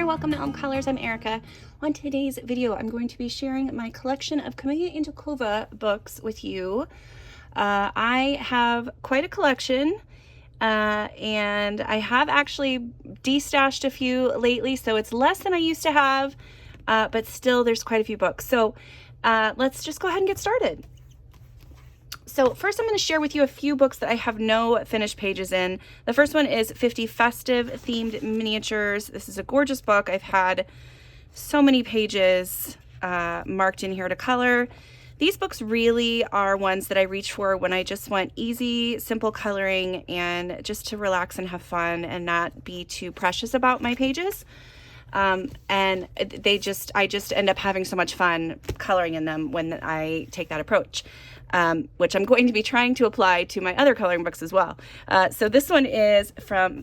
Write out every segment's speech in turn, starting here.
welcome to Elm Colors. I'm Erica. On today's video, I'm going to be sharing my collection of Kameliya Angelkova books with you. I have quite a collection, and I have actually destashed a few lately, so it's less than I used to have, but still there's quite a few books. So let's just go ahead and get started. So first I'm going to share with you a few books that I have no finished pages in. The first one is 50 Festive Themed Miniatures. This is a gorgeous book. I've had so many pages marked in here to color. These books really are ones that I reach for when I just want easy, simple coloring and just to relax and have fun and not be too precious about my pages. And I just end up having so much fun coloring in them when I take that approach. Which I'm going to be trying to apply to my other coloring books as well. So this one is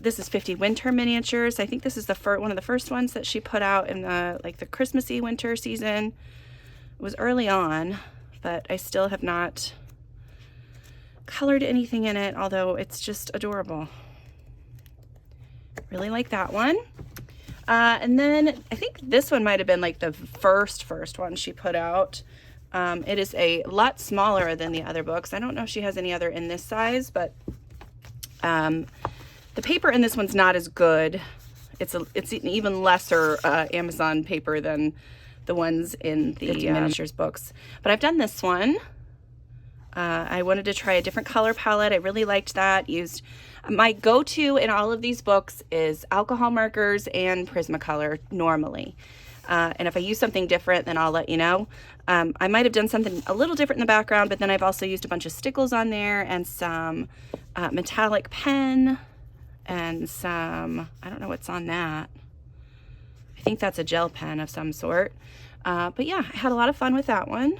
this is 50 Winter Miniatures. I think this is one of the first ones that she put out in the Christmassy winter season. It was early on, but I still have not colored anything in it, although it's just adorable. Really like that one. And then I think this one might have been like the first one she put out. It is a lot smaller than the other books. I don't know if she has any other in this size, but the paper in this one's not as good. It's an even lesser Amazon paper than the ones in the miniatures books. But I've done this one. I wanted to try a different color palette. I really liked that. My go-to in all of these books is alcohol markers and Prismacolor normally. And if I use something different, then I'll let you know. I might have done something a little different in the background, but then I've also used a bunch of stickles on there and some metallic pen and some, I don't know what's on that. I think that's a gel pen of some sort. But yeah, I had a lot of fun with that one.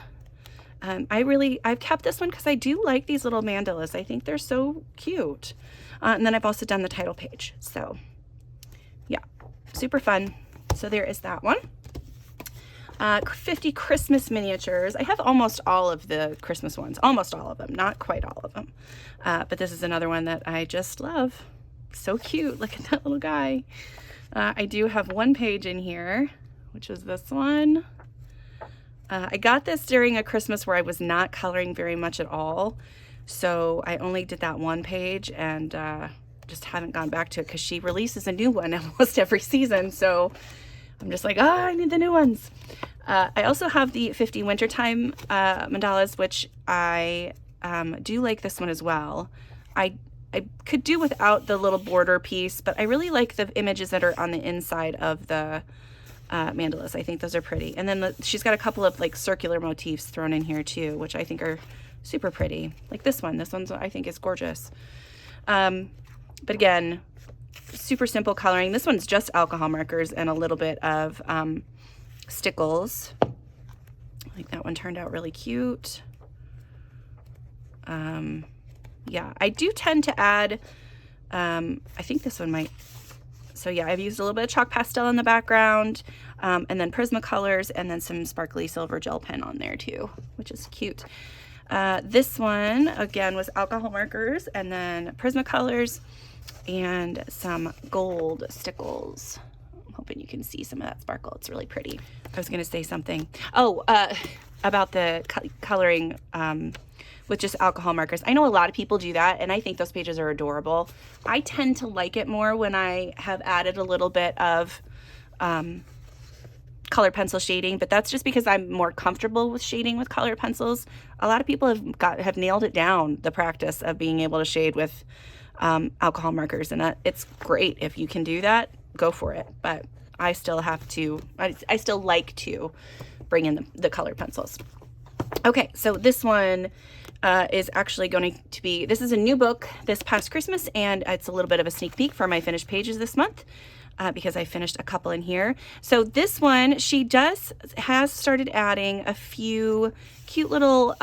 I've kept this one because I do like these little mandalas. I think they're so cute. And then I've also done the title page. So yeah, super fun. So there is that one. 50 Christmas Miniatures. I have almost all of the Christmas ones, almost all of them, not quite all of them. But this is another one that I just love. So cute. Look at that little guy. I do have one page in here, which is this one. I got this during a Christmas where I was not coloring very much at all. So I only did that one page and just haven't gone back to it because she releases a new one almost every season. So I'm just like, I need the new ones. I also have the 50 Wintertime mandalas, which I do like this one as well. I could do without the little border piece, but I really like the images that are on the inside of the mandalas. I think those are pretty. And then she's got a couple of like circular motifs thrown in here too, which I think are super pretty. Like this one. This one's I think is gorgeous. But again, super simple coloring. This one's just alcohol markers and a little bit of stickles. I think that one turned out really cute. Yeah, I do tend to add, I think this one might, so yeah, I've used a little bit of chalk pastel in the background, and then Prismacolors, and then some sparkly silver gel pen on there too, which is cute. This one, again, was alcohol markers, and then Prismacolors, and some gold stickles. I'm hoping you can see some of that sparkle. It's really pretty. I was going to say something. Oh, about the coloring with just alcohol markers. I know a lot of people do that, and I think those pages are adorable. I tend to like it more when I have added a little bit of colored pencil shading, but that's just because I'm more comfortable with shading with colored pencils. A lot of people have nailed it down, the practice of being able to shade with alcohol markers, and it's great if you can do that. Go for it. But I still have to. I still like to bring in the colored pencils. Okay, so this one is actually going to be. This is a new book this past Christmas, and it's a little bit of a sneak peek for my finished pages this month because I finished a couple in here. So this one, she has started adding a few cute little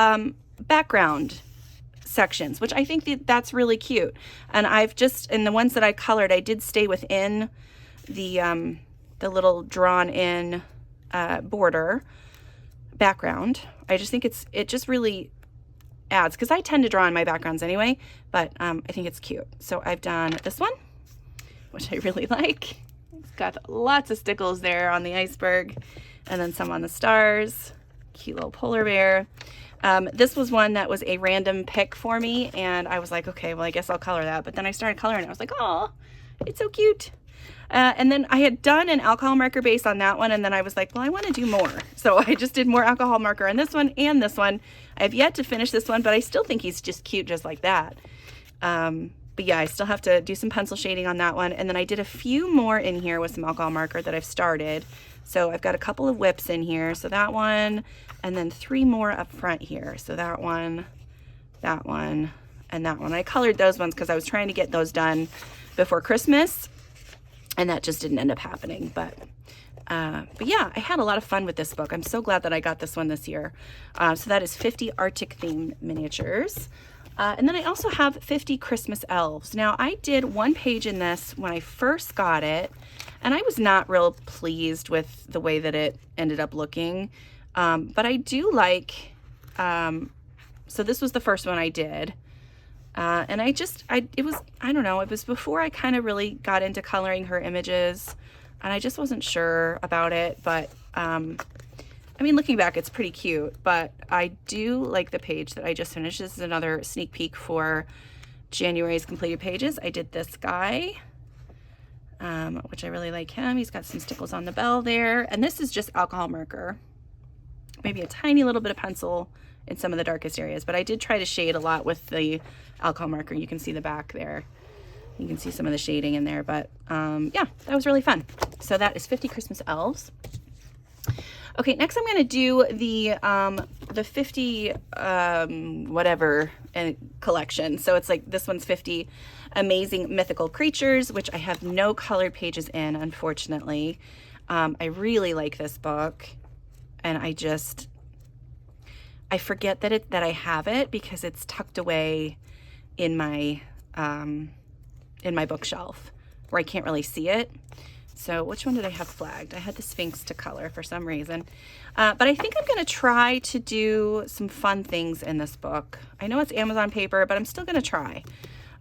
background sections, which I think that's really cute. And in the ones that I colored, I did stay within the little drawn in border background. I just think it just really adds, because I tend to draw in my backgrounds anyway, but I think it's cute. So I've done this one, which I really like. It's got lots of stickles there on the iceberg, and then some on the stars. Cute little polar bear. This was one that was a random pick for me, and I was like, okay, well, I guess I'll color that. But then I started coloring it. I was like, oh, it's so cute. And then I had done an alcohol marker base on that one, and then I was like, well, I want to do more. So I just did more alcohol marker on this one and this one. I have yet to finish this one, but I still think he's just cute just like that. But yeah, I still have to do some pencil shading on that one. And then I did a few more in here with some alcohol marker that I've started. So I've got a couple of whips in here. So that one, and then 3 more up front here. So that one, and that one. I colored those ones because I was trying to get those done before Christmas, and that just didn't end up happening. But yeah, I had a lot of fun with this book. I'm so glad that I got this one this year. So that is 50 Arctic themed miniatures. And then I also have 50 Christmas elves. Now, I did one page in this when I first got it, and I was not real pleased with the way that it ended up looking. But I do like, so this was the first one I did. And I don't know, it was before I kind of really got into coloring her images, and I just wasn't sure about it. But, I mean, looking back, it's pretty cute, but I do like the page that I just finished. This is another sneak peek for January's completed pages. I did this guy, which I really like him. He's got some stickles on the bell there. And this is just alcohol marker, maybe a tiny little bit of pencil in some of the darkest areas, but I did try to shade a lot with the alcohol marker. You can see the back there. You can see some of the shading in there, but yeah, that was really fun. So that is 50 Christmas elves. Okay, next I'm going to do the 50 whatever collection. So it's like this one's 50 amazing mythical creatures, which I have no colored pages in, unfortunately. I really like this book, and I forget that I have it because it's tucked away in my bookshelf where I can't really see it. So which one did I have flagged? I had the Sphinx to color for some reason. But I think I'm going to try to do some fun things in this book. I know it's Amazon paper, but I'm still going to try.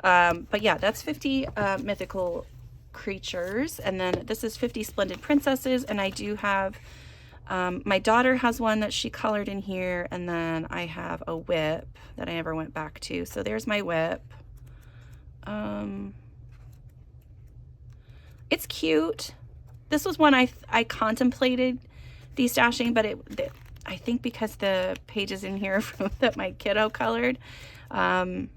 But yeah, that's 50 mythical creatures. And then this is 50 splendid princesses. And I do have, my daughter has one that she colored in here. And then I have a whip that I never went back to. So there's my whip. It's cute. This was one I contemplated destashing, but I think because the pages in here that my kiddo colored, I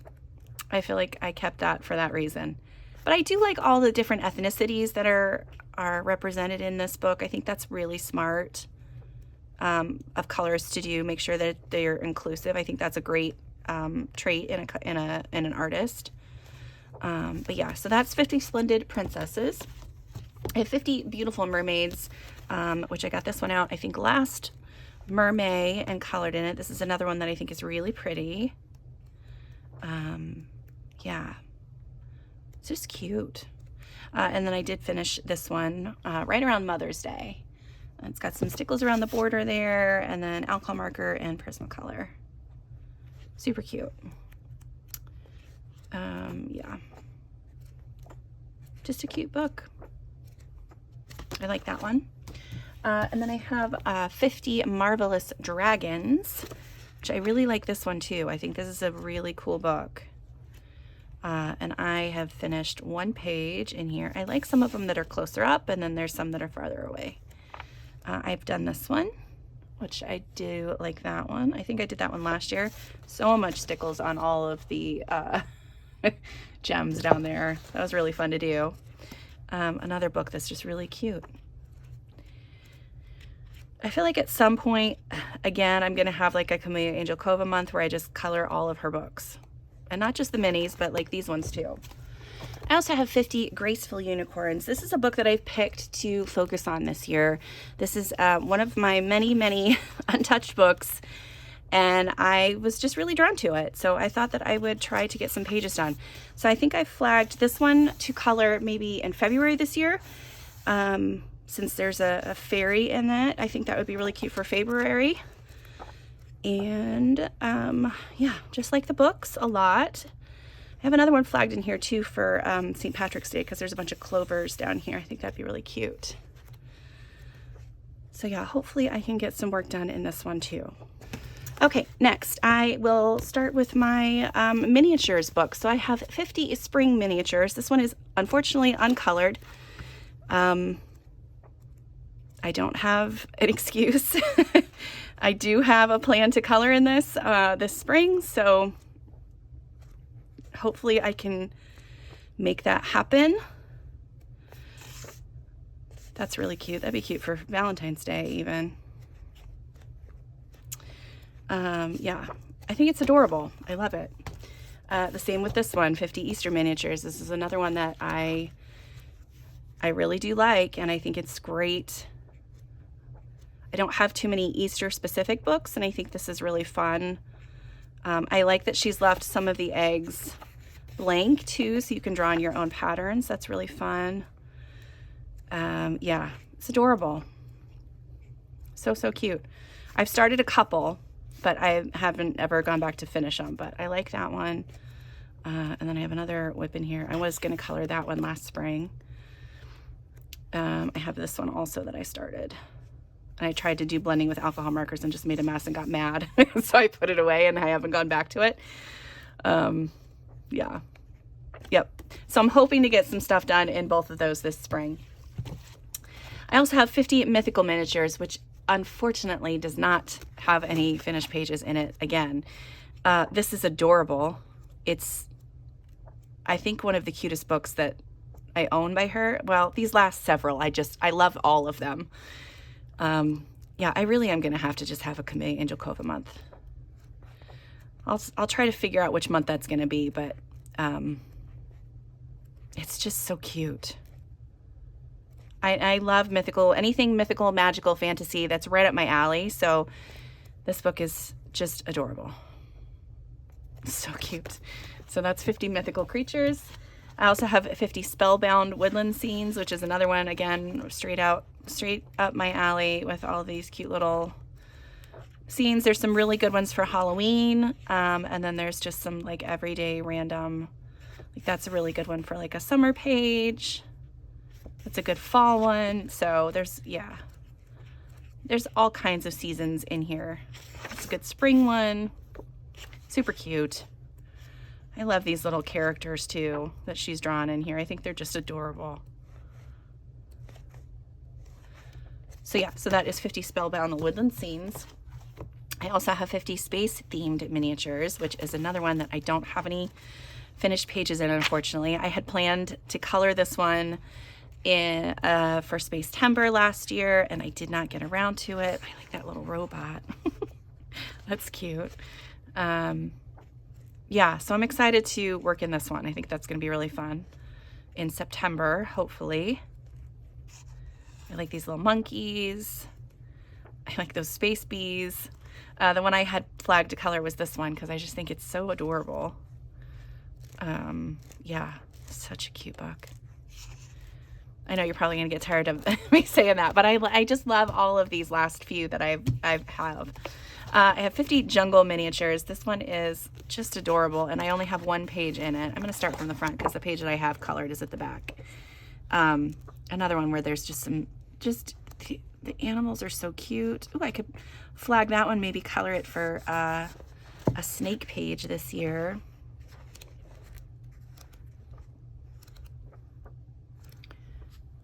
feel like I kept that for that reason. But I do like all the different ethnicities that are represented in this book. I think that's really smart of colors to do. Make sure that they're inclusive. I think that's a great trait in an artist. But yeah, so that's 50 splendid princesses. I have 50 beautiful mermaids, which I got this one out, I think, last Mermay and colored in it. This is another one that I think is really pretty. Yeah, it's just cute. And then I did finish this one right around Mother's Day. It's got some stickles around the border there, and then alcohol marker and Prismacolor. Super cute. Yeah, just a cute book. I like that one. And then I have 50 Marvelous Dragons, which I really like this one too. I think this is a really cool book. And I have finished one page in here. I like some of them that are closer up, and then there's some that are farther away. I've done this one, which I do like that one. I think I did that one last year. So much stickles on all of the gems down there. That was really fun to do. Another book that's just really cute. I feel like at some point, again, I'm going to have like a Kameliya Angelkova month where I just color all of her books. And not just the minis, but like these ones too. I also have 50 Graceful Unicorns. This is a book that I've picked to focus on this year. This is one of my many, many untouched books, and I was just really drawn to it. So I thought that I would try to get some pages done. So I think I flagged this one to color maybe in February this year. Since there's a fairy in it, I think that would be really cute for February. And yeah, just like the books a lot. I have another one flagged in here too for St. Patrick's Day because there's a bunch of clovers down here. I think that'd be really cute. So yeah, hopefully I can get some work done in this one too. Okay, next I will start with my miniatures book. So I have 50 spring miniatures. This one is unfortunately uncolored. I don't have an excuse. I do have a plan to color in this this spring, so hopefully I can make that happen. That's really cute. That'd be cute for Valentine's Day even. Yeah, I think it's adorable. I love it. The same with this one, 50 Easter miniatures. This is another one that I really do like, and I think it's great. I don't have too many Easter specific books, and I think this is really fun. I like that she's left some of the eggs blank too, so you can draw in your own patterns. That's really fun. Yeah, it's adorable. So cute. I've started a couple, but I haven't ever gone back to finish them, but I like that one. And then I have another whip in here. I was going to color that one last spring. I have this one also that I started. And I tried to do blending with alcohol markers and just made a mess and got mad. So I put it away and I haven't gone back to it. Yeah. Yep. So I'm hoping to get some stuff done in both of those this spring. I also have 50 mythical miniatures, which unfortunately does not have any finished pages in it again. This is adorable. It's, I think, one of the cutest books that I own by her. Well, these last several, I love all of them. Yeah, I really am going to have to just have a Kameliya Angelkova month. I'll try to figure out which month that's going to be, but it's just so cute. I love mythical, anything mythical, magical, fantasy. That's right up my alley. So this book is just adorable. So cute. So that's 50 mythical creatures. I also have 50 spellbound woodland scenes, which is another one, again, straight up my alley with all these cute little scenes. There's some really good ones for Halloween. And then there's just some like everyday random, like that's a really good one for like a summer page. It's a good fall one. So there's all kinds of seasons in here. It's a good spring one. Super cute. I love these little characters too that she's drawn in here. I think they're just adorable. So yeah, so that is 50 spellbound woodland scenes. I also have 50 space themed miniatures, which is another one that I don't have any finished pages in, unfortunately. I had planned to color this one in for Space Timber last year, and I did not get around to it. I like that little robot. That's cute. Yeah, so I'm excited to work in this one. I think that's going to be really fun in September, hopefully. I like these little monkeys. I like those space bees. The one I had flagged to color was this one because I just think it's so adorable. Yeah, such a cute book. I know you're probably going to get tired of me saying that, but I just love all of these last few that I have. I have 50 jungle miniatures. This one is just adorable, and I only have one page in it. I'm going to start from the front because the page that I have colored is at the back. Another one where there's just the animals are so cute. Oh, I could flag that one, maybe color it for a snake page this year.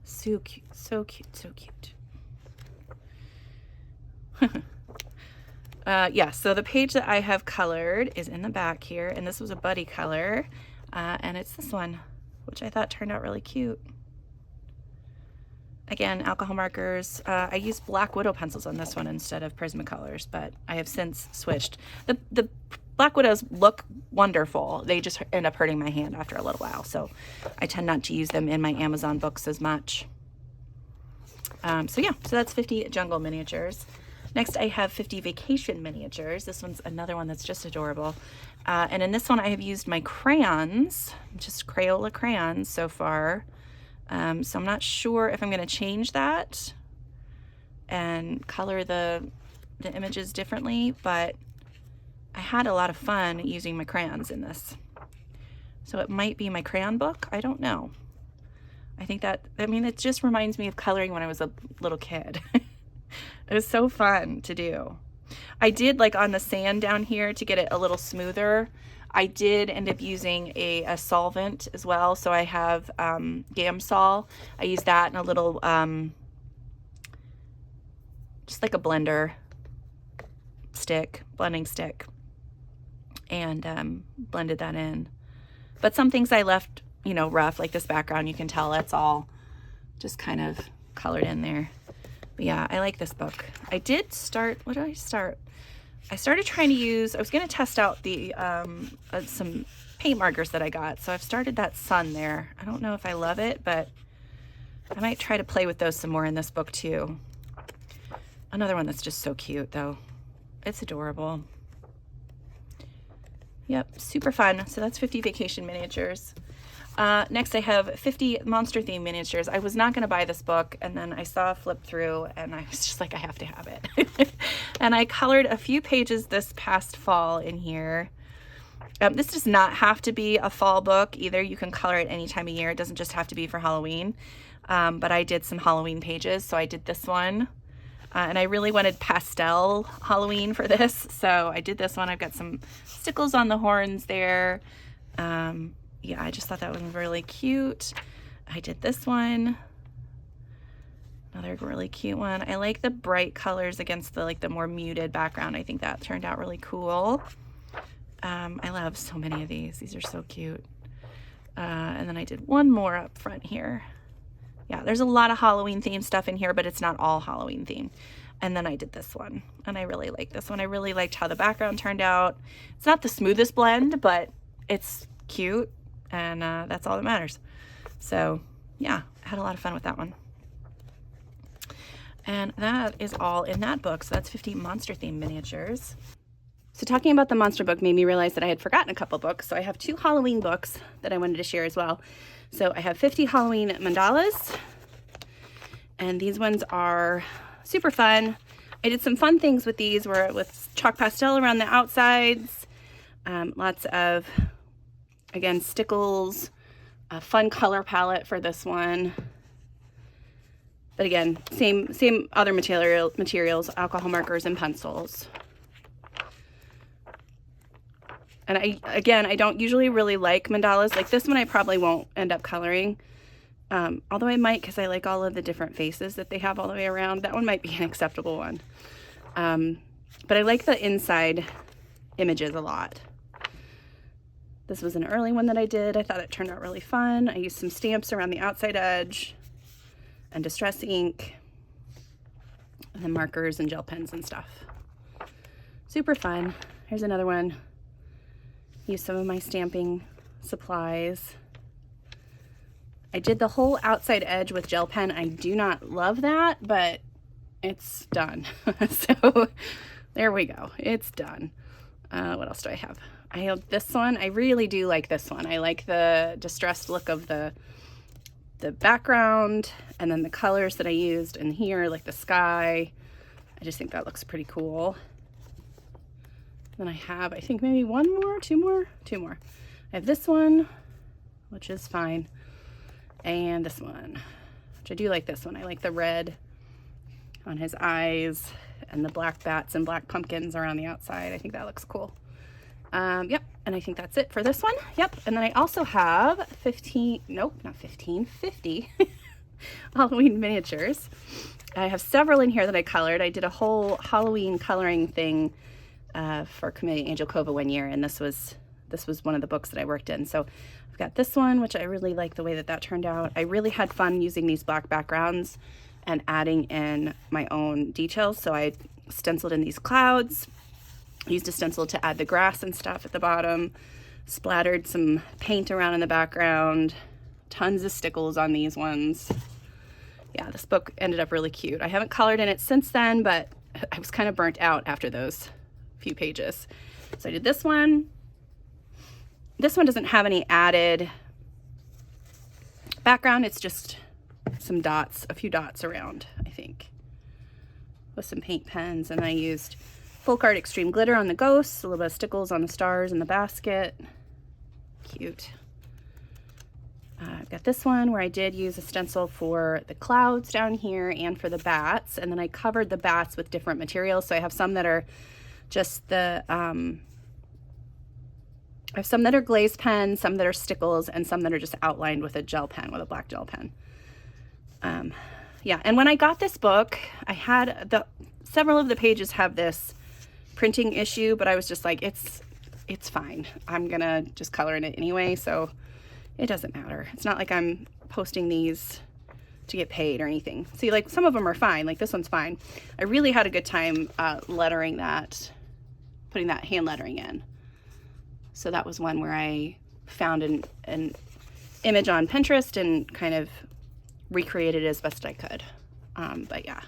So cute, so cute, so cute. Yeah, so the page that I have colored is in the back here, and this was a buddy color, and it's this one, which I thought turned out really cute. Again, alcohol markers. I used Black Widow pencils on this one instead of Prismacolors, but I have since switched. The Black Widows look wonderful. They just end up hurting my hand after a little while, so I tend not to use them in my Amazon books as much. So yeah, so that's 50 jungle miniatures. Next, I have 50 vacation miniatures. This one's another one that's just adorable. And in this one, I have used my crayons, just Crayola crayons so far. So I'm not sure if I'm going to change that and color the images differently, but I had a lot of fun using my crayons in this. So it might be my crayon book. I don't know. I think that, I mean, it just reminds me of coloring when I was a little kid. It was so fun to do. I did, like on the sand down here, to get it a little smoother, I did end up using a solvent as well. So I have Gamsol. I use that in a little, just like a blender stick, blending stick, and blended that in. But some things I left, you know, rough, like this background, you can tell it's all just kind of colored in there. But yeah, I like this book. I did start, what did I start? I started trying to use, I was going to test out the some paint markers that I got. So I've started that sun there. I don't know if I love it, but I might try to play with those some more in this book too. Another one that's just so cute though. It's adorable. Yep, super fun. So that's 50 vacation miniatures. Next I have 50 monster theme miniatures. I was not going to buy this book, and then I saw a flip through and I was just like, I have to have it. And I colored a few pages this past fall in here. This does not have to be a fall book either. You can color it any time of year. It doesn't just have to be for Halloween. But I did some Halloween pages, so I did this one. And I really wanted pastel Halloween for this, so I did this one. I've got some stickles on the horns there. Yeah, I just thought that was really cute. I did this one. Another really cute one. I like the bright colors against the the more muted background. I think that turned out really cool. I love so many of these. These are so cute. And then I did one more up front here. Yeah, there's a lot of Halloween themed stuff in here, but it's not all Halloween themed. And then I did this one, and I really like this one. I really liked how the background turned out. It's not the smoothest blend, but it's cute, and that's all that matters. So yeah, I had a lot of fun with that one. And that is all in that book. So that's 50 monster themed miniatures. So talking about the monster book made me realize that I had forgotten a couple books. So I have 2 Halloween books that I wanted to share as well. So I have 50 Halloween mandalas, and these ones are super fun. I did some fun things with these with chalk pastel around the outsides, lots of, again, stickles, a fun color palette for this one. But again, same other materials, alcohol markers and pencils. And I don't usually really like mandalas. Like this one I probably won't end up coloring. Although I might, because I like all of the different faces that they have all the way around. That one might be an acceptable one. But I like the inside images a lot. This was an early one that I did. I thought it turned out really fun. I used some stamps around the outside edge and distress ink, and then markers and gel pens and stuff. Super fun. Here's another one. Use some of my stamping supplies. I did the whole outside edge with gel pen. I do not love that, but it's done. So there we go. It's done. What else do I have? I have this one. I really do like this one. I like the distressed look of the background, and then the colors that I used in here, like the sky. I just think that looks pretty cool. Then I have, I think maybe two more. I have this one, which is fine. And this one, which I do like this one. I like the red on his eyes and the black bats and black pumpkins around the outside. I think that looks cool. Yep, and I think that's it for this one. Yep, and then I also have 50 Halloween miniatures. I have several in here that I colored. I did a whole Halloween coloring thing for Kameliya Angelkova one year, and this was one of the books that I worked in. So I've got this one, which I really like the way that turned out. I really had fun using these black backgrounds and adding in my own details. So I stenciled in these clouds, used a stencil to add the grass and stuff at the bottom, splattered some paint around in the background, tons of stickles on these ones. Yeah, this book ended up really cute. I haven't colored in it since then, but I was kind of burnt out after those few pages. So I did this one. This one doesn't have any added background. It's just some dots, a few dots around, I think, with some paint pens. And I used Folk Art Extreme Glitter on the ghosts, a little bit of stickles on the stars in the basket. Cute. I've got this one where I did use a stencil for the clouds down here and for the bats, and then I covered the bats with different materials. So I have some that are just the, I have some that are glaze pen, some that are stickles, and some that are just outlined with a gel pen, with a black gel pen. Yeah, and when I got this book, I had several of the pages have this printing issue, but I was just like, it's fine. I'm gonna just color in it anyway, so it doesn't matter. It's not like I'm posting these to get paid or anything. See, like some of them are fine, like this one's fine. I really had a good time lettering that, putting that hand lettering in. So that was one where I found an image on Pinterest and kind of recreated it as best I could. But yeah,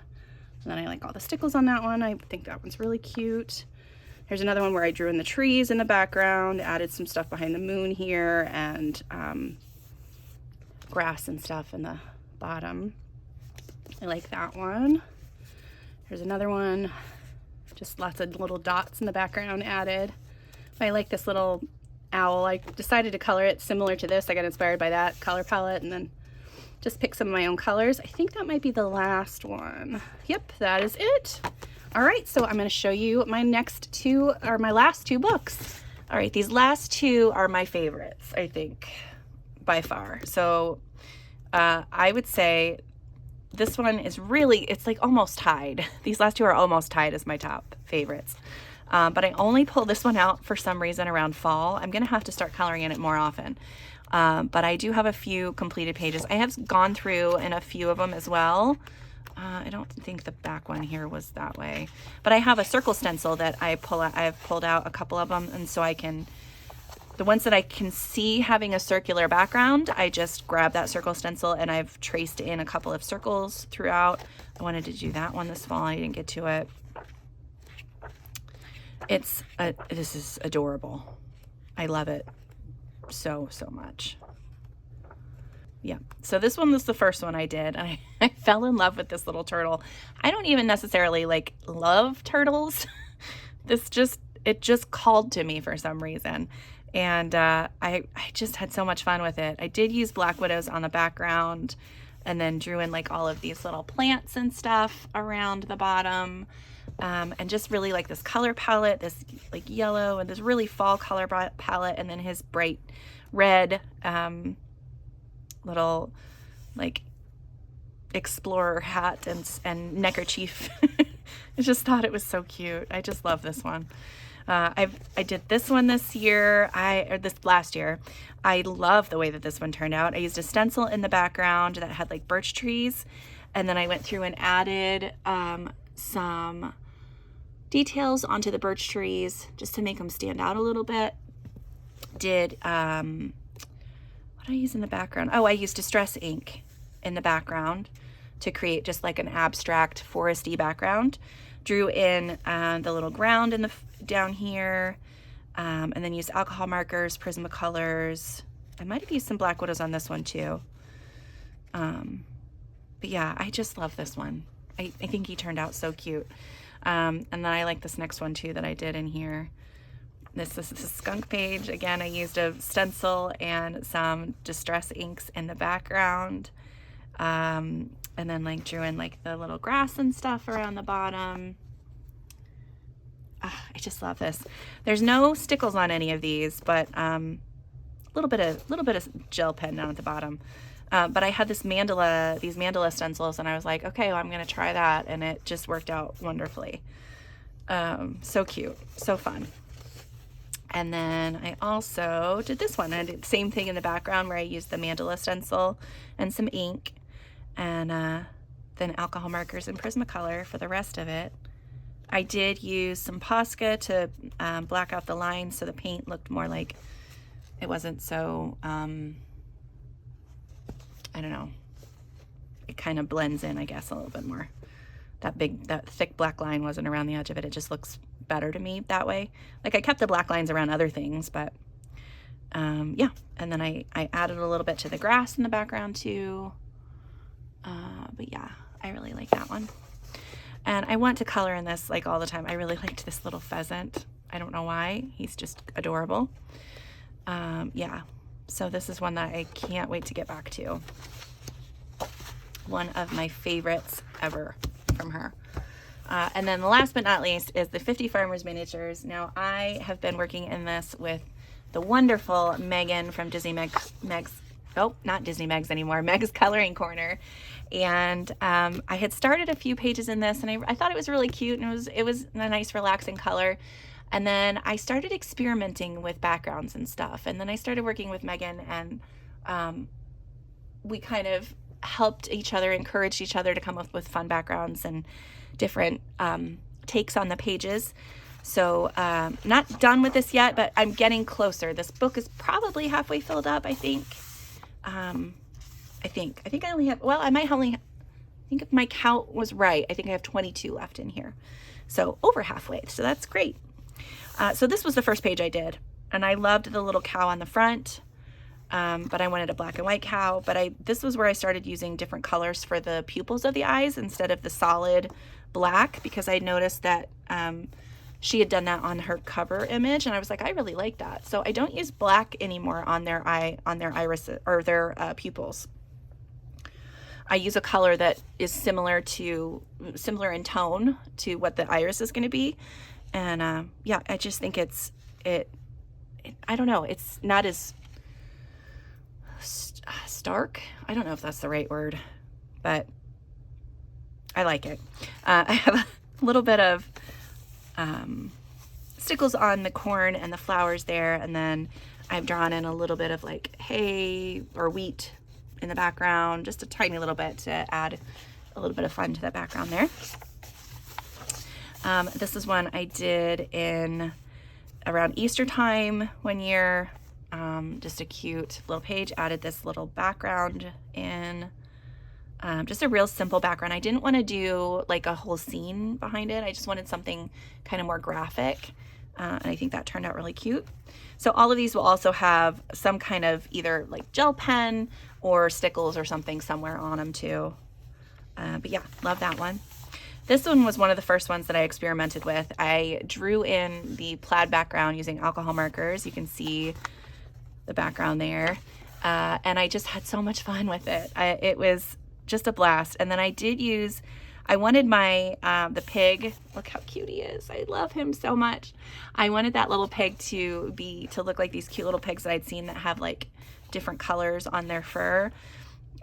and then I like all the stickles on that one. I think that one's really cute. Here's another one where I drew in the trees in the background, added some stuff behind the moon here, and grass and stuff in the bottom. I like that one. Here's another one, just lots of little dots in the background added. I like this little owl. I decided to color it similar to this. I got inspired by that color palette and then just pick some of my own colors. I think that might be the last one. Yep, that is it. All right, so I'm going to show you my next two, or my last two books. All right, these last two are my favorites, I think, by far. So I would say this one is really, it's like almost tied. These last two are almost tied as my top favorites. But I only pull this one out for some reason around fall. I'm going to have to start coloring in it more often. But I do have a few completed pages. I have gone through in a few of them as well. I don't think the back one here was that way, but I have a circle stencil that I pull out. I've pulled out a couple of them, and so I can, the ones that I can see having a circular background, I just grab that circle stencil and I've traced in a couple of circles throughout. I wanted to do that one this fall. I didn't get to it. This is adorable. I love it so much. Yeah, so this one was the first one I did. I fell in love with this little turtle. I don't even necessarily like love turtles. It just called to me for some reason. And I just had so much fun with it. I did use black widows on the background and then drew in like all of these little plants and stuff around the bottom. And just really like this color palette, this like yellow and this really fall color palette, and then his bright red little like explorer hat and neckerchief. I just thought it was so cute. I just love this one. I did this one this year, this last year. I love the way that this one turned out. I used a stencil in the background that had like birch trees, and then I went through and added some details onto the birch trees just to make them stand out a little bit. Did what did I use in the background? Oh, I used distress ink in the background to create just like an abstract foresty background. Drew in the little ground in the down here, and then used alcohol markers, Prismacolors. I might have used some black widows on this one too. But yeah, I just love this one. I think he turned out so cute. And then I like this next one too that I did in here. This is a skunk page. Again, I used a stencil and some distress inks in the background. And then like drew in like the little grass and stuff around the bottom. I just love this. There's no stickles on any of these, but a little bit of gel pen down at the bottom. But I had these mandala stencils, and I was like, okay, well, I'm gonna try that, and it just worked out wonderfully. So cute, so fun. And then I also did this one. I did the same thing in the background where I used the mandala stencil and some ink, and then alcohol markers and Prismacolor for the rest of it. I did use some Posca to black out the lines so the paint looked more like, it wasn't so, I don't know, it kind of blends in, I guess, a little bit more. That thick black line wasn't around the edge of it. It just looks better to me that way. Like I kept the black lines around other things, but yeah. And then I added a little bit to the grass in the background too. But yeah, I really like that one. And I want to color in this like all the time. I really liked this little pheasant. I don't know why. He's just adorable. Yeah. So this is one that I can't wait to get back to. One of my favorites ever from her. And then the last but not least is the 50 Farmers Miniatures. Now I have been working in this with the wonderful Megan from Disney Meg's, oh, not Disney Meg's anymore, Meg's Coloring Corner. And I had started a few pages in this, and I thought it was really cute, and it was a nice relaxing color. And then I started experimenting with backgrounds and stuff. And then I started working with Megan, and we kind of helped each other, encouraged each other to come up with fun backgrounds and different takes on the pages. So not done with this yet, but I'm getting closer. This book is probably halfway filled up, I think. I think I only have, well, I think if my count was right, I think I have 22 left in here. So over halfway, so that's great. So this was the first page I did, and I loved the little cow on the front, but I wanted a black and white cow. But this was where I started using different colors for the pupils of the eyes instead of the solid black, because I noticed that she had done that on her cover image, and I was like, I really like that. So I don't use black anymore on their iris or their pupils. I use a color that is similar in tone to what the iris is going to be. And yeah, I just think I don't know, it's not as stark. I don't know if that's the right word, but I like it. I have a little bit of stickles on the corn and the flowers there, and then I've drawn in a little bit of like hay or wheat in the background, just a tiny little bit to add a little bit of fun to the background there. This is one I did in around Easter time one year. Just a cute little page, added this little background in, just a real simple background. I didn't want to do like a whole scene behind it. I just wanted something kind of more graphic. And I think that turned out really cute. So all of these will also have some kind of either like gel pen or stickles or something somewhere on them too. But yeah, love that one. This one was one of the first ones that I experimented with. I drew in the plaid background using alcohol markers. You can see the background there. And I just had so much fun with it. It was just a blast. And then I wanted my, the pig, look how cute he is. I love him so much. I wanted that little pig to look like these cute little pigs that I'd seen that have like different colors on their fur,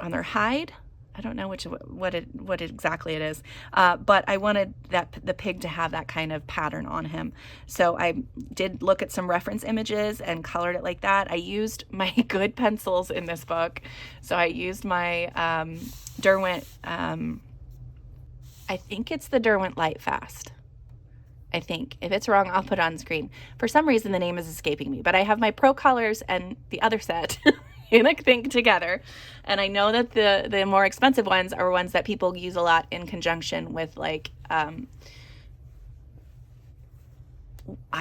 on their hide. I don't know what exactly it is, but I wanted the pig to have that kind of pattern on him. So I did look at some reference images and colored it like that. I used my good pencils in this book. So I used my Derwent, I think it's the Derwent Lightfast. I think. If it's wrong, I'll put it on screen. For some reason, the name is escaping me, but I have my Pro Colors and the other set in a thing together. And I know that the more expensive ones are ones that people use a lot in conjunction with like, I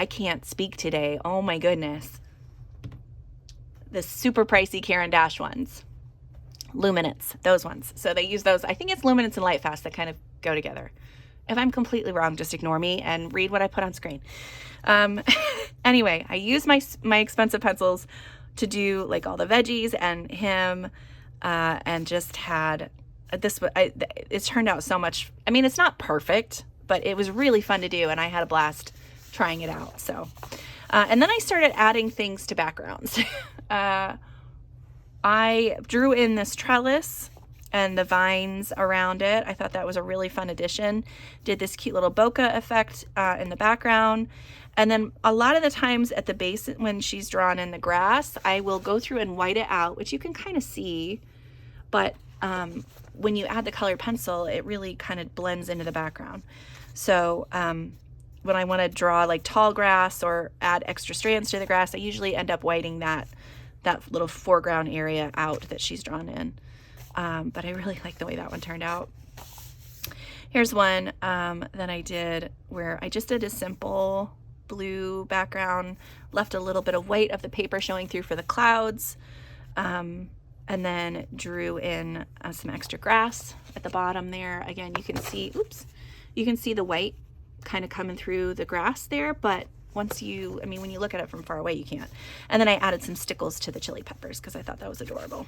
can't speak today. Oh my goodness. The super pricey Caran d'Ache ones. Luminance, those ones. So they use those. I think it's Luminance and Lightfast that kind of go together. If I'm completely wrong, just ignore me and read what I put on screen. Anyway, I use my expensive pencils to do like all the veggies and him, and just had this. It turned out so much. I mean, it's not perfect, but it was really fun to do, and I had a blast trying it out. So, and then I started adding things to backgrounds. I drew in this trellis and the vines around it. I thought that was a really fun addition. Did this cute little bokeh effect in the background. And then a lot of the times at the base, when she's drawn in the grass, I will go through and white it out, which you can kind of see. But when you add the colored pencil, it really kind of blends into the background. So when I want to draw like tall grass or add extra strands to the grass, I usually end up whiting that little foreground area out that she's drawn in. But I really like the way that one turned out. Here's one that I did where I just did a simple blue background, left a little bit of white of the paper showing through for the clouds, and then drew in some extra grass at the bottom there. Again, you can see, you can see the white kind of coming through the grass there, but once you, I mean, when you look at it from far away, you can't. And then I added some stickles to the chili peppers because I thought that was adorable.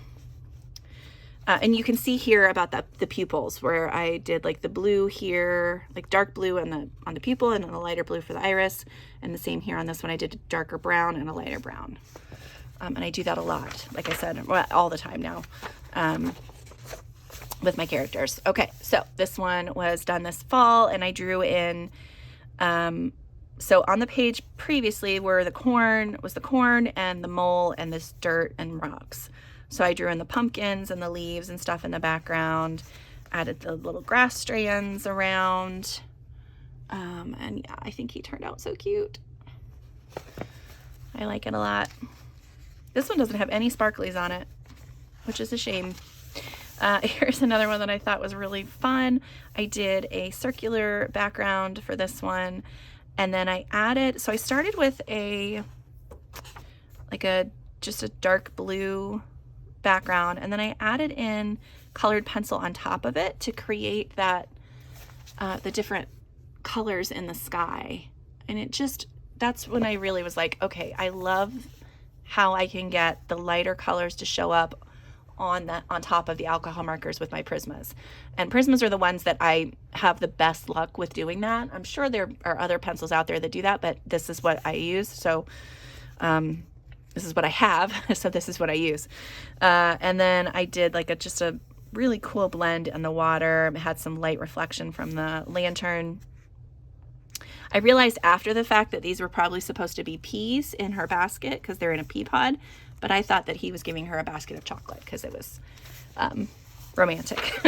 And you can see here about the pupils, where I did like the blue here, like dark blue on the pupil, and then a lighter blue for the iris. And the same here on this one, I did a darker brown and a lighter brown. And I do that a lot, like I said, all the time now, with my characters. Okay, so this one was done this fall, and I drew in, so on the page previously were the corn and the mole and this dirt and rocks. So I drew in the pumpkins and the leaves and stuff in the background, added the little grass strands around. And yeah, I think he turned out so cute. I like it a lot. This one doesn't have any sparklies on it, which is a shame. Here's another one that I thought was really fun. I did a circular background for this one. And then I added, so I started with just a dark blue background, and then I added in colored pencil on top of it to create that the different colors in the sky. And that's when I really was like, okay, I love how I can get the lighter colors to show up on top of the alcohol markers with my Prismas. And Prismas are the ones that I have the best luck with doing that. I'm sure there are other pencils out there that do that, but this is what I use. So this is what I have, so this is what I use. And then I did like just a really cool blend in the water. It had some light reflection from the lantern. I realized after the fact that these were probably supposed to be peas in her basket because they're in a pea pod, but I thought that he was giving her a basket of chocolate because it was romantic.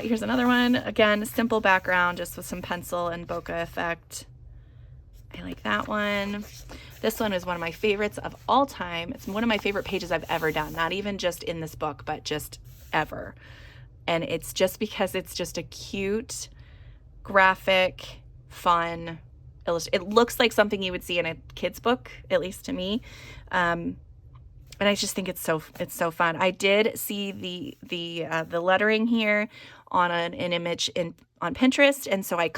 Here's another one. Again, simple background, just with some pencil and bokeh effect. I like that one. This one is one of my favorites of all time. It's one of my favorite pages I've ever done, not even just in this book, but just ever. And it's just because it's just a cute, graphic, fun illustration. It looks like something you would see in a kid's book, at least to me. And I just think it's so fun. I did see the lettering here on an image on Pinterest, and so I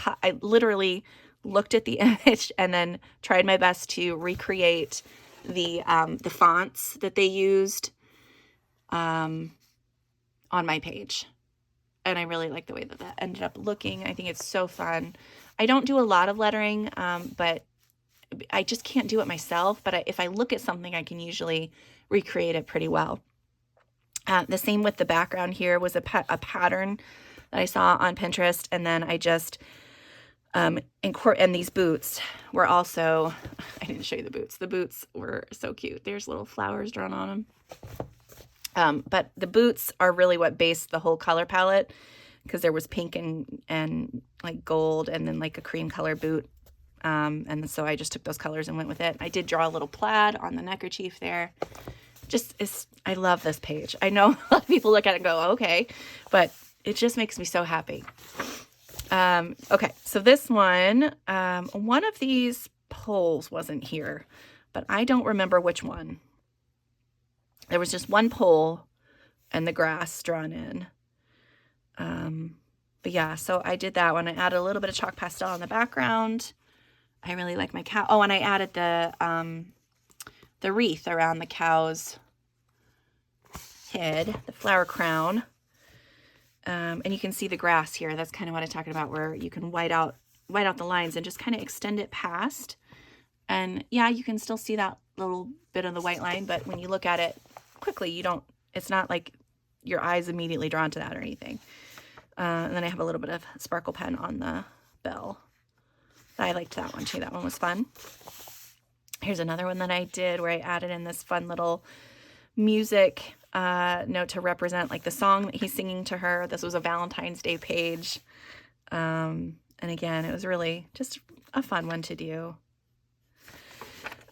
literally looked at the image and then tried my best to recreate the fonts that they used on my page. And I really like the way that ended up looking. I think it's so fun. I don't do a lot of lettering, but I just can't do it myself. But if I look at something, I can usually recreate it pretty well. The same with the background here was a pattern that I saw on Pinterest. And then I just, and these boots were also, I didn't show you the boots. The boots were so cute. There's little flowers drawn on them. But the boots are really what based the whole color palette, because there was pink and like gold and then like a cream color boot. And so I just took those colors and went with it. I did draw a little plaid on the neckerchief there. I love this page. I know a lot of people look at it and go, okay, but it just makes me so happy. Okay, so this one of these poles wasn't here, but I don't remember which one. There was just one pole and the grass drawn in. But yeah, so I did that one. I added a little bit of chalk pastel on the background. I really like my cow. Oh, and I added the wreath around the cow's head, the flower crown. And you can see the grass here. That's kind of what I'm talking about, where you can white out the lines and just kind of extend it past. And yeah, you can still see that little bit of the white line, but when you look at it quickly, it's not like your eyes immediately drawn to that or anything. And then I have a little bit of sparkle pen on the bell. I liked that one too. That one was fun. Here's another one that I did where I added in this fun little music note to represent like the song that he's singing to her. This was a Valentine's Day page. And again, it was really just a fun one to do.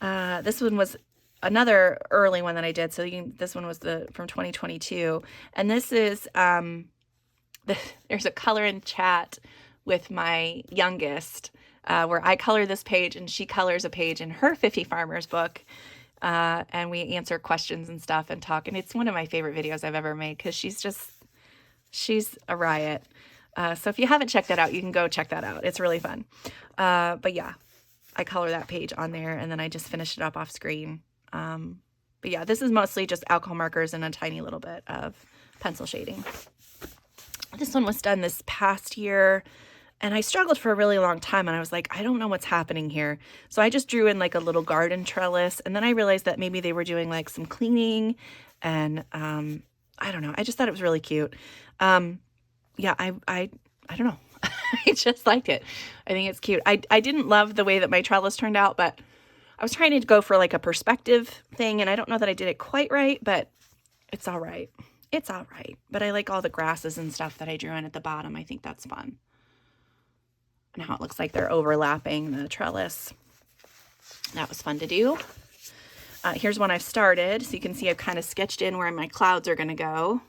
This one was another early one that I did. So this one was from 2022. And this is, there's a color in chat with my youngest, where I color this page and she colors a page in her 50 Farmers book. And we answer questions and stuff and talk. And it's one of my favorite videos I've ever made because she's a riot. So if you haven't checked that out, you can go check that out. It's really fun. But yeah, I color that page on there, and then I just finish it up off screen. But yeah, this is mostly just alcohol markers and a tiny little bit of pencil shading. This one was done this past year, and I struggled for a really long time, and I was like, I don't know what's happening here. So I just drew in like a little garden trellis, and then I realized that maybe they were doing like some cleaning, and I don't know. I just thought it was really cute. Yeah, I don't know. I just liked it. I think it's cute. I didn't love the way that my trellis turned out, but I was trying to go for like a perspective thing, and I don't know that I did it quite right, but it's all right. It's all right. But I like all the grasses and stuff that I drew in at the bottom. I think that's fun. And how it looks like they're overlapping the trellis. That was fun to do. Here's one I've started. So you can see I've kind of sketched in where my clouds are going to go,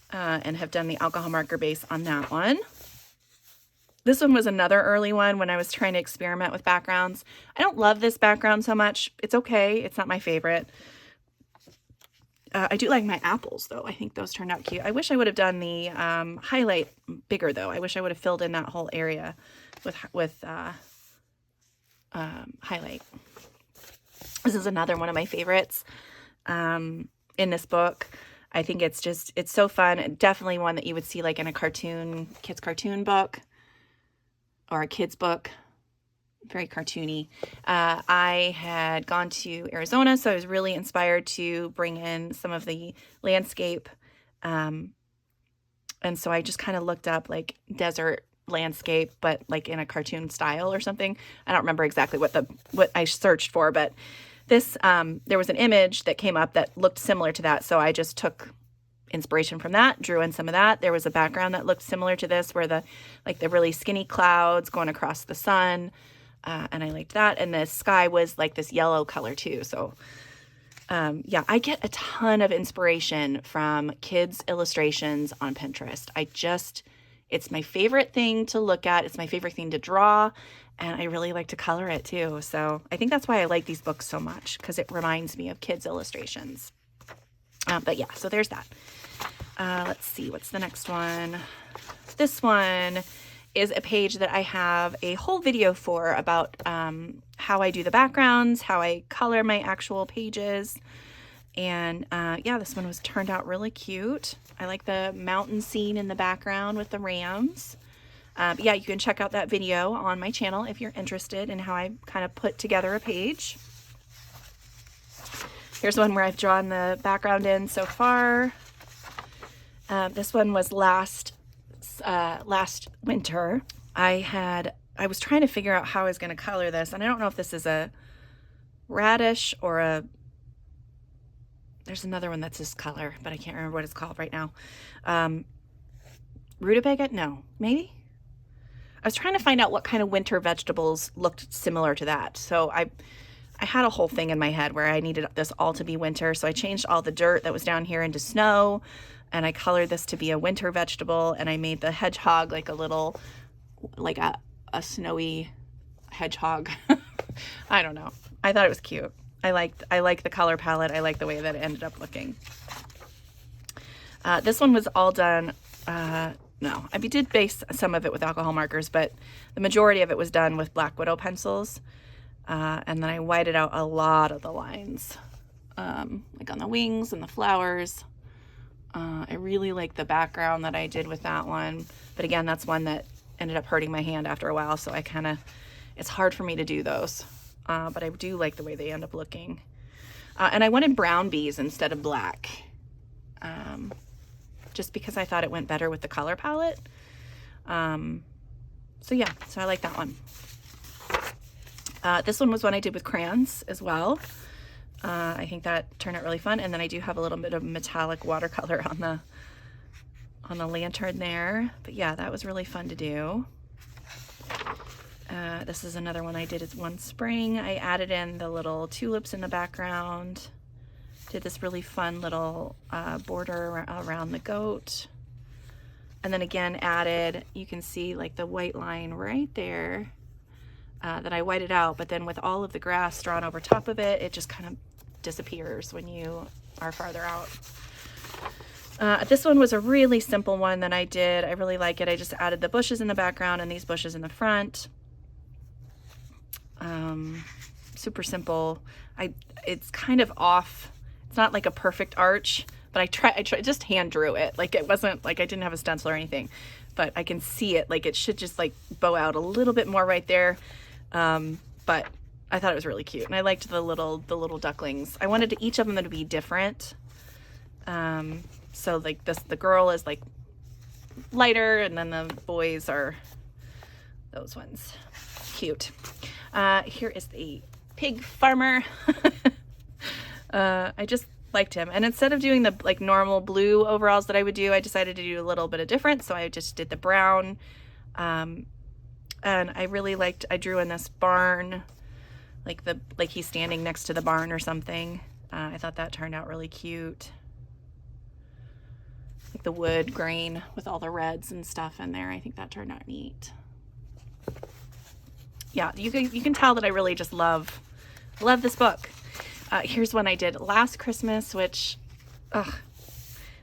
and have done the alcohol marker base on that one. This one was another early one when I was trying to experiment with backgrounds. I don't love this background so much. It's okay. It's not my favorite. I do like my apples, though. I think those turned out cute. I wish I would have done the highlight bigger, though. I wish I would have filled in that whole area with highlight. This is another one of my favorites in this book. I think it's so fun. Definitely one that you would see like in a kid's cartoon book or a kid's book. Very cartoony. I had gone to Arizona, so I was really inspired to bring in some of the landscape. And so I just kind of looked up like desert landscape, but like in a cartoon style or something. I don't remember exactly what I searched for, but this, there was an image that came up that looked similar to that. So I just took inspiration from that, drew in some of that. There was a background that looked similar to this, where the really skinny clouds going across the sun. And I liked that. And the sky was like this yellow color too. So, yeah, I get a ton of inspiration from kids' illustrations on Pinterest. It's my favorite thing to look at. It's my favorite thing to draw. And I really like to color it too. So I think that's why I like these books so much, because it reminds me of kids' illustrations. But yeah, so there's that. Let's see, what's the next one? This one is a page that I have a whole video for about how I do the backgrounds, how I color my actual pages. And yeah, this one turned out really cute. I like the mountain scene in the background with the rams. But yeah, you can check out that video on my channel if you're interested in how I kind of put together a page. Here's one where I've drawn the background in so far. This one was last winter. I was trying to figure out how I was going to color this, and I don't know if this is a radish or there's another one that's this color, but I can't remember what it's called right now. Rutabaga? No, maybe? I was trying to find out what kind of winter vegetables looked similar to that. So I had a whole thing in my head where I needed this all to be winter. So I changed all the dirt that was down here into snow, and I colored this to be a winter vegetable, and I made the hedgehog like a little, like a snowy hedgehog. I don't know. I thought it was cute. I like the color palette. I like the way that it ended up looking. This one was all done, no, I did base some of it with alcohol markers, but the majority of it was done with Black Widow pencils. And then I whited out a lot of the lines, like on the wings and the flowers. I really like the background that I did with that one. But again, that's one that ended up hurting my hand after a while, so it's hard for me to do those. But I do like the way they end up looking. And I wanted brown bees instead of black, just because I thought it went better with the color palette. So yeah, so I like that one. This one was one I did with crayons as well. I think that turned out really fun. And then I do have a little bit of metallic watercolor on the lantern there. But yeah, that was really fun to do. This is another one I did one spring. I added in the little tulips in the background. Did this really fun little border around the goat. And then again added, you can see like the white line right there that I whited out, but then with all of the grass drawn over top of it, it just kind of disappears when you are farther out. This one was a really simple one that I did. I really like it. I just added the bushes in the background and these bushes in the front. Super simple. It's kind of off. It's not like a perfect arch, but I just hand drew it. Like it wasn't like I didn't have a stencil or anything, but I can see it. Like it should just like bow out a little bit more right there. But I thought it was really cute, and I liked the little ducklings. I wanted each of them to be different. So like the girl is like lighter, and then the boys are those ones. Cute. Here is the pig farmer. I just liked him, and instead of doing the like normal blue overalls that I would do, I decided to do a little bit of different, so I just did the brown. And I really liked, I drew in this barn, like he's standing next to the barn or something. I thought that turned out really cute, like the wood grain with all the reds and stuff in there. I think that turned out neat. Yeah, you can tell that I really just love this book. Here's one I did last Christmas, which,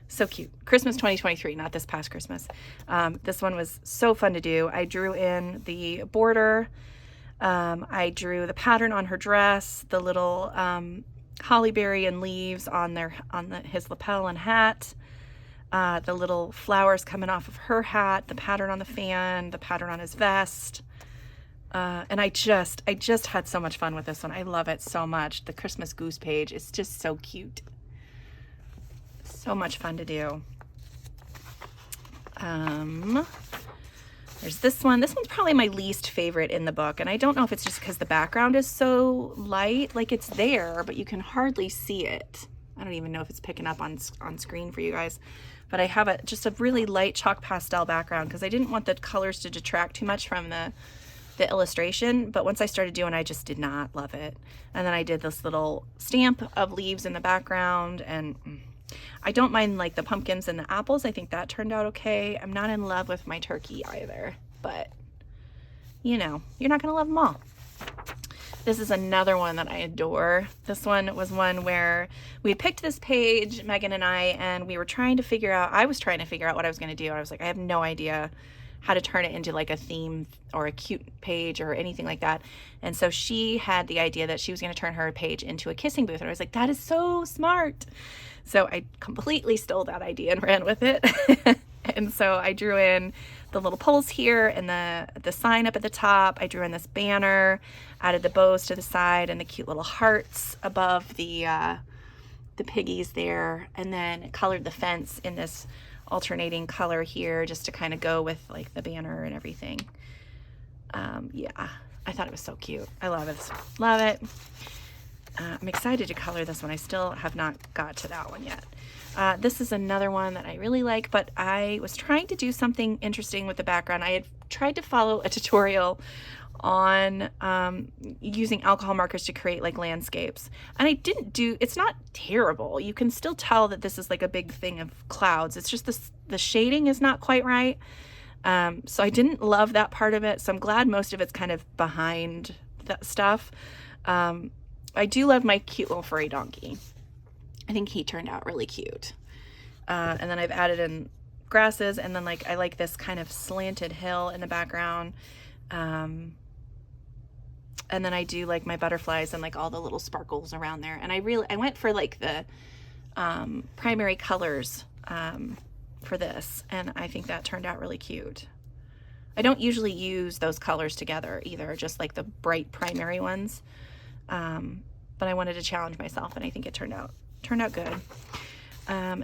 so cute. Christmas 2023, not this past Christmas. This one was so fun to do. I drew in the border. I drew the pattern on her dress, the little holly berry and leaves on his lapel and hat, the little flowers coming off of her hat, the pattern on the fan, the pattern on his vest. And I just had so much fun with this one. I love it so much. The Christmas goose page is just so cute. So much fun to do. There's this one. This one's probably my least favorite in the book. And I don't know if it's just because the background is so light. Like it's there, but you can hardly see it. I don't even know if it's picking up on screen for you guys. But I have just a really light chalk pastel background because I didn't want the colors to detract too much from the illustration, but once I started doing, I just did not love it. And then I did this little stamp of leaves in the background, and I don't mind like the pumpkins and the apples. I think that turned out okay. I'm not in love with my turkey either, but you know, you're not gonna love them all. This is another one that I adore. This one was one where we had picked this page, Megan and I was trying to figure out what I was gonna do. I was like, I have no idea how to turn it into like a theme or a cute page or anything like that. And so she had the idea that she was going to turn her page into a kissing booth. And I was like, that is so smart. So I completely stole that idea and ran with it. And so I drew in the little poles here and the sign up at the top. I drew in this banner, added the bows to the side and the cute little hearts above the piggies there, and then colored the fence in this alternating color here just to kind of go with like the banner and everything. Yeah, I thought it was so cute. I love it. Love it. I'm excited to color this one. I still have not got to that one yet. This is another one that I really like, but I was trying to do something interesting with the background. I had tried to follow a tutorial on using alcohol markers to create like landscapes, and it's not terrible. You can still tell that this is like a big thing of clouds. It's just the shading is not quite right. So I didn't love that part of it, so I'm glad most of it's kind of behind that stuff. I do love my cute little furry donkey. I think he turned out really cute. And then I've added in grasses, and then like I like this kind of slanted hill in the background. And then I do like my butterflies and like all the little sparkles around there. And I went for like the primary colors for this, and I think that turned out really cute. I don't usually use those colors together either, just like the bright primary ones. But I wanted to challenge myself, and I think it turned out good.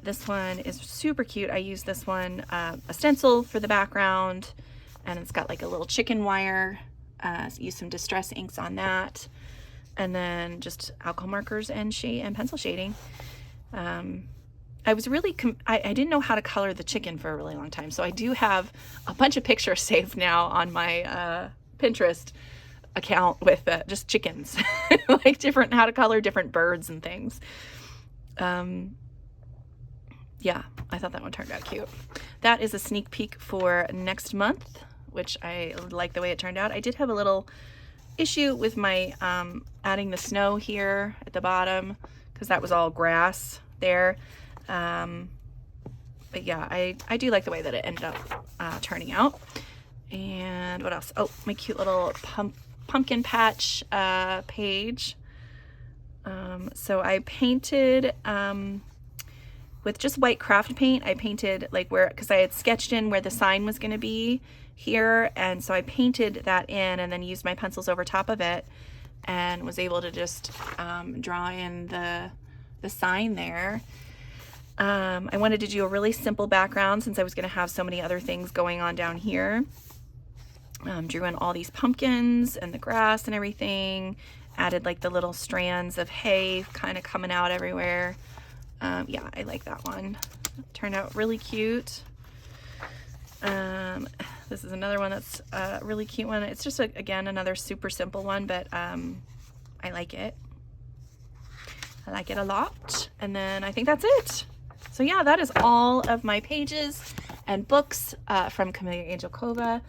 This one is super cute. I used this one, a stencil for the background, and it's got like a little chicken wire. Use some distress inks on that, and then just alcohol markers and pencil shading. I was really I didn't know how to color the chicken for a really long time, so I do have a bunch of pictures saved now on my Pinterest account with just chickens, like how to color different birds and things. Yeah, I thought that one turned out cute. That is a sneak peek for next month, which I like the way it turned out. I did have a little issue with my adding the snow here at the bottom, because that was all grass there. But yeah, I do like the way that it ended up turning out. And what else? Oh, my cute little pumpkin patch page. So I painted with just white craft paint. I painted like where, because I had sketched in where the sign was going to be here, and so I painted that in and then used my pencils over top of it and was able to just draw in the sign there. I wanted to do a really simple background since I was going to have so many other things going on down here. Drew in all these pumpkins and the grass and everything. Added like the little strands of hay kind of coming out everywhere. Yeah, I like that one. Turned out really cute. This is another one that's a really cute one. It's just, again, another super simple one, but I like it. I like it a lot. And then I think that's it. So yeah, that is all of my pages and books from Kameliya Angelkova.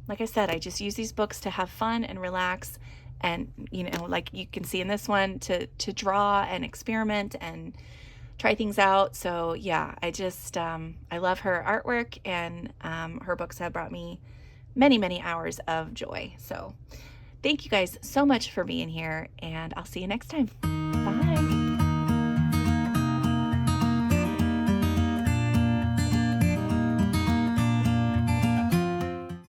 Like I said, I just use these books to have fun and relax, and, you know, like you can see in this one, to draw and experiment and try things out. So yeah, I just, I love her artwork, and her books have brought me many, many hours of joy. So thank you guys so much for being here, and I'll see you next time.